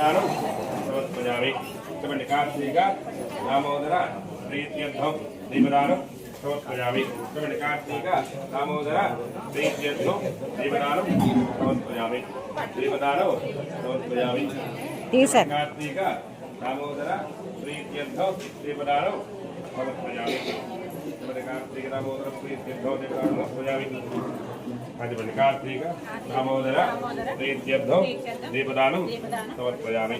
దీపదానం సమర్పయామి. ఇటువంటి కార్తీక దామోదర ప్రీత్యర్థం దీపదానం సమర్పయామి. ఇటువంటి కార్తీక దామోదర ప్రీత్యర్థం దీపదానం సమర్పయామి. దీపదానం సమర్పయామి. కార్తీక దామోదర ప్రీత్యర్థం దీపదానం సమర్పయామి. కార్తీక దామోదర ప్రీత్యర్థం దీపదానం సమర్పయామి. అటువంటి కార్తీక దామోదర ప్రీత్యర్థం దీపదానం సమర్పయామి.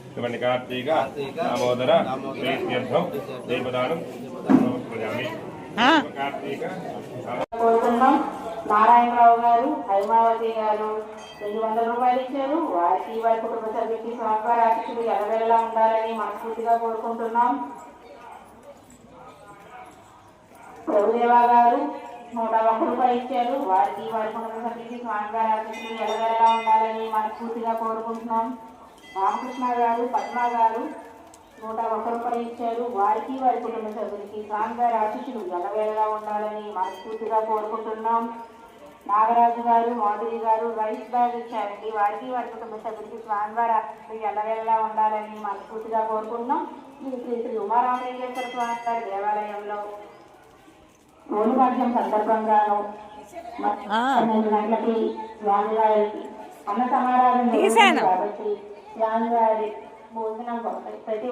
ఇటువంటి కార్తీక దామోదర ప్రీత్యర్థం దీపదానం సమర్పయామి. కార్తీక నారాయణరావు గారు, హైమావతి గారు 200 రూపాయలు ఇచ్చారు. వారికి వారి కుటుంబ సభ్యులకి స్వామివారి ఆశీస్సులు ఎల్లవేళలా ఉండాలని మనస్ఫూర్తిగా కోరుకుంటున్నాం. ప్రభుదేవా గారు 101 రూపాయలు ఇచ్చారు. వారికి వారి కుటుంబ సభ్యులకి స్వామివారి ఆశీస్సులు ఎల్లవేళలా ఉండాలని మనస్ఫూర్తిగా కోరుకుంటున్నాం. రామకృష్ణ గారు, పద్మ గారు 101 రూపాయలు ఇచ్చారు. వారికి వారి కుటుంబ సభ్యులకి స్వామివారి ఆశీస్సులు ఎల్లవేళలా ఉండాలని మనస్ఫూర్తిగా కోరుకుంటున్నాం. నాగరాజు గారు, మాధురి గారు రైస్ బ్యాగ్ ఇచ్చారండి. వారికి వారి కుటుంబ సభ్యులకి స్వామివారి ఆశీస్సులు ఎల్లవేళలా ఉండాలని మనస్ఫూర్తిగా కోరుకుంటున్నాం. శ్రీ శ్రీ ఉమారామలింగేశ్వర స్వామి గారి దేవాలయంలో పూర్ణభాగ్యం సందర్భంగాను 12 గంటలకి స్వామివారికి అన్న సమారాధన కాబట్టి స్వామివారి భోజనం ప్రతి